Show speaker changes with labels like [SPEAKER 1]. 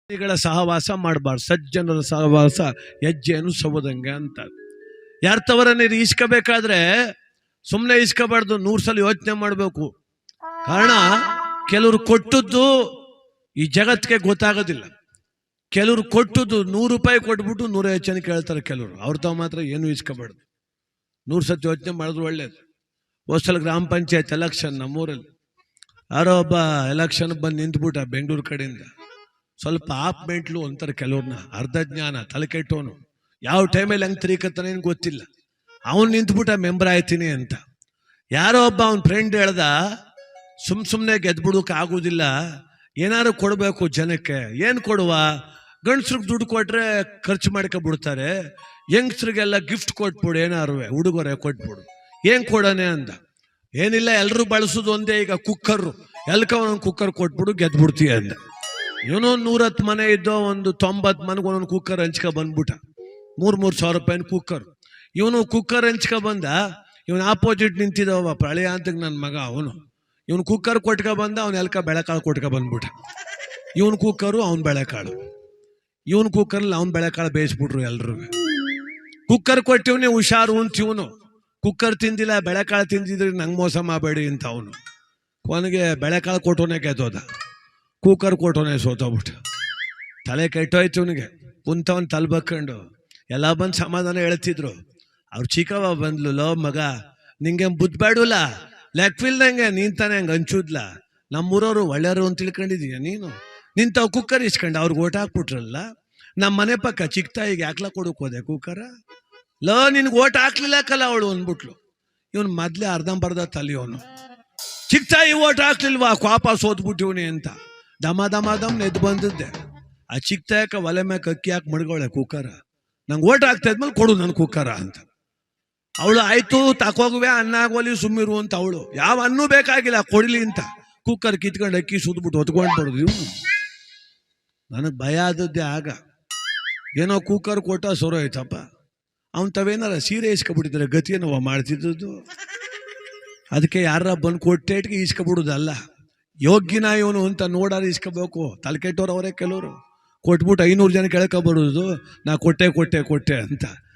[SPEAKER 1] ಗಳ ಸಹವಾಸ ಮಾಡಬಾರ್ದು. ಸಜ್ಜನರ ಸಹವಾಸ ಹೆಜ್ಜೆಯನ್ನು ಸವದಂಗೆ ಅಂತ. ಯಾರ ತವರ ನೀರು ಈಸ್ಕೋಬೇಕಾದ್ರೆ ಸುಮ್ಮನೆ ಈಸ್ಕೋಬಾರ್ದು, 100 ಸಲ ಯೋಚನೆ ಮಾಡಬೇಕು. ಕಾರಣ ಕೆಲವರು ಕೊಟ್ಟದ್ದು ಈ ಜಗತ್ತಿಗೆ ಗೊತ್ತಾಗೋದಿಲ್ಲ. ಕೆಲವರು ಕೊಟ್ಟದ್ದು 100 ರೂಪಾಯಿ ಕೊಟ್ಬಿಟ್ಟು 105 ಜನ ಕೇಳ್ತಾರೆ ಕೆಲವರು. ಅವ್ರ ತಾವು ಮಾತ್ರ ಏನು ಈಸ್ಕೋಬಾರ್ದು. 100 ಸತಿ ಯೋಚನೆ ಮಾಡಿದ್ರು ಒಳ್ಳೇದು. ಹೋದ್ಸಲ ಗ್ರಾಮ ಪಂಚಾಯತ್ ಎಲೆಕ್ಷನ್ ನಮ್ಮೂರಲ್ಲಿ ಯಾರೋ ಒಬ್ಬ ಎಲೆಕ್ಷನ್ ಬಂದು ನಿಂತ್ಬಿಟ್ಟ ಬೆಂಗಳೂರು ಕಡೆಯಿಂದ. ಸ್ವಲ್ಪ ಆಪ್ ಮೆಂಟ್ಲು ಅಂತಾರೆ ಕೆಲವ್ರನ್ನ, ಅರ್ಧ ಜ್ಞಾನ, ತಲೆ ಕೆಟ್ಟವನು. ಯಾವ ಟೈಮಲ್ಲಿ ಹಂಗೆ ತಿರುಗತ್ತಾನೆ ಗೊತ್ತಿಲ್ಲ. ಅವನು ನಿಂತ್ಬಿಟ್ಟ ಮೆಂಬರ್ ಆಯ್ತೀನಿ ಅಂತ. ಯಾರೋ ಒಬ್ಬ ಅವನ ಫ್ರೆಂಡ್ ಹೇಳ್ದ, ಸುಮ್ಮನೆ ಗೆದ್ಬಿಡೋಕೆ ಆಗೋದಿಲ್ಲ, ಏನಾದ್ರು ಕೊಡಬೇಕು ಜನಕ್ಕೆ. ಏನು ಕೊಡುವ? ಗಂಡಸ್ರಿಗೆ ದುಡ್ಡು ಕೊಟ್ರೆ ಖರ್ಚು ಮಾಡ್ಕೊಬಿಡ್ತಾರೆ, ಯಂಗ್ಸ್ರಿಗೆಲ್ಲ ಗಿಫ್ಟ್ ಕೊಟ್ಬಿಡು, ಏನಾರು ಉಡುಗೊರೆ ಕೊಟ್ಬಿಡು. ಏನು ಕೊಡೋಣ ಅಂದ. ಏನಿಲ್ಲ, ಎಲ್ಲರೂ ಬಳಸೋದು ಒಂದೇ ಈಗ ಕುಕ್ಕರು, ಎಲ್ಕ ಒಂದೊಂದು ಕುಕ್ಕರ್ ಕೊಟ್ಬಿಡು ಗೆದ್ಬಿಡ್ತೀಯ ಅಂದ. ಏನೋ 110 ಮನೆ ಇದ್ದೋ, ಒಂದು 90 ಮನೆಗೆ ಒಂದೊಂದು ಕುಕ್ಕರ್ ಹಂಚ್ಕೊ ಬಂದ್ಬಿಟ್ಟ. 3,000 ರೂಪಾಯಿನ ಕುಕ್ಕರ್. ಇವನು ಕುಕ್ಕರ್ ಹಂಚ್ಕೊ ಬಂದ. ಇವನು ಆಪೋಸಿಟ್ ನಿಂತಿದ್ದವ ಪ್ರಳಯ ಅಂತ ನನ್ನ ಮಗ. ಇವನು ಕುಕ್ಕರ್ ಕೊಟ್ಕೊ ಬಂದ, ಅವ್ನು ಎಲ್ಕ ಬೆಳೆಕಾಳು ಕೊಟ್ಕೊ ಬಂದ್ಬಿಟ್ಟ. ಇವನು ಕುಕ್ಕರು, ಅವ್ನು ಬೆಳೆಕಾಳು. ಇವನು ಕುಕ್ಕರ್ಲಿ ಅವ್ನು ಬೆಳೆಕಾಳು ಬೇಯಿಸ್ಬಿಟ್ರು ಎಲ್ರು. ಕುಕ್ಕರ್ ಕೊಟ್ಟಿವ್ನಿ ಹುಷಾರು ಅಂತ ಇವನು. ಕುಕ್ಕರ್ ತಿಂದಿಲ್ಲ, ಬೆಳೆಕಾಳು ತಿಂದಿದ್ರೆ ನಂಗೆ ಮೋಸ ಮಾಡಬೇಡಿ ಅಂತ ಅವನು. ಕೊನೆಗೆ ಬೆಳೆಕಾಳು ಕೊಟ್ಟೋನೆ ಗೆದ್ದೋದ, ಕುಕ್ಕರ್ ಕೊಟ್ಟೋನೆ ಸೋತೋಗ್ಬಿಟ್ಟು. ತಲೆ ಕೆಟ್ಟೋಯ್ತು ಇವನಿಗೆ. ಕುಂತವನ್ ತಲೆ ಬಕ್ಕೊಂಡು ಎಲ್ಲ ಬಂದು ಸಮಾಧಾನ ಹೇಳ್ತಿದ್ರು. ಅವ್ರು ಚಿಕ್ಕವ ಬಂದ್ಲು, ಲೋ ಮಗ ನಿಂಗೆ ಬುದ್ಬೇಡಲ್ಲ, ಲೆಕ್ಕವಿಲ್ದಂಗೆ ನೀನ್ ತಾನೆ ಹಂಗೆ ಹಂಚುದ್ಲ. ನಮ್ಮೂರವರು ಒಳ್ಳೆಯವರು ಅಂತ ತಿಳ್ಕೊಂಡಿದೀಯ ನೀನು? ನಿಂತಾವ್ ಕುಕ್ಕರ್ ಇಸ್ಕೊಂಡು ಅವ್ರಿಗೆ ಓಟ್ ಹಾಕ್ಬಿಟ್ರಲ್ಲ. ನಮ್ಮ ಮನೆ ಪಕ್ಕ ಚಿಕ್ಕ ತಾಯಿಗೆ ಯಾಕ್ಲ ಕೊಡಕ್ ಹೋದೆ ಕುಕ್ಕರ? ಲೋ ನಿನ್ಗೆ ಓಟ್ ಹಾಕ್ಲಿಲ್ಲಕ್ಕಲ್ಲ ಅವಳು ಅಂದ್ಬಿಟ್ಲು. ಇವನು ಮೊದ್ಲೇ ಅರ್ಧಂಬರ್ಧ ತಲಿಯವನು. ಚಿಕ್ಕ ತಾಯಿ ಓಟ್ ಹಾಕ್ಲಿಲ್ವಾ, ಕ್ವಾಪ ಸೋತ್ಬಿಟ್ಟಿವ್ನಿ ಅಂತ ದಮ ದಮ ದಮ್ ಎದ್ದು ಬಂದಿದ್ದೆ. ಆ ಚಿಕ್ಕ ತಾಯಕ ಒಲೆ ಮ್ಯಾಕ ಅಕ್ಕಿ ಹಾಕಿ ಮಡ್ಗೋಳೆ ಕುಕ್ಕರ. ನಂಗೆ ಓಟ್ ಹಾಕ್ತಾ ಇದ್ಮೇಲೆ ಕೊಡು ನನ್ನ ಕುಕ್ಕರ ಅಂತ. ಅವಳು ಆಯ್ತು ತಕೋಗುವೆ, ಅನ್ನ ಆಗೋಲಿ ಸುಮ್ಮಿರು ಅಂತ ಅವಳು. ಯಾವ ಅನ್ನೂ ಬೇಕಾಗಿಲ್ಲ, ಕೊಡ್ಲಿ ಅಂತ ಕುಕ್ಕರ್ ಕಿತ್ಕೊಂಡು ಅಕ್ಕಿ ಸುದ್ಬಿಟ್ಟು ಹೊತ್ಕೊಂಡು ಬರೋದು ಇವನು. ನನಗೆ ಭಯ ಆದದ್ದೇ ಆಗ. ಏನೋ ಕುಕ್ಕರ್ ಕೊಟ್ಟ ಸೊರೋಯ್ತಪ್ಪ. ಅವನ್ ತಾವೇನಾರ ಸೀರೆ ಇಸ್ಕೊಬಿಟ್ಟಿದ್ರೆ ಗತಿಯೇನವ ಮಾಡ್ತಿದ್ದದ್ದು. ಅದಕ್ಕೆ ಯಾರ ಬಂದು ಕೊಟ್ಟೇಟ್ಗೆ ಈಸ್ಕೊಬಿಡುದಲ್ಲ. ಯೋಗ್ಯನ ಇವನು ಅಂತ ನೋಡಾರ ಇಸ್ಕೋಬೇಕು. ತಲೆ ಕೆಟ್ಟವ್ರು ಅವರೇ ಕೆಲವರು. ಕೊಟ್ಬಿಟ್ಟು 500 ಜನ ಕೇಳ್ಕೊಬರೋದು, ನಾ ಕೊಟ್ಟೆ ಅಂತ.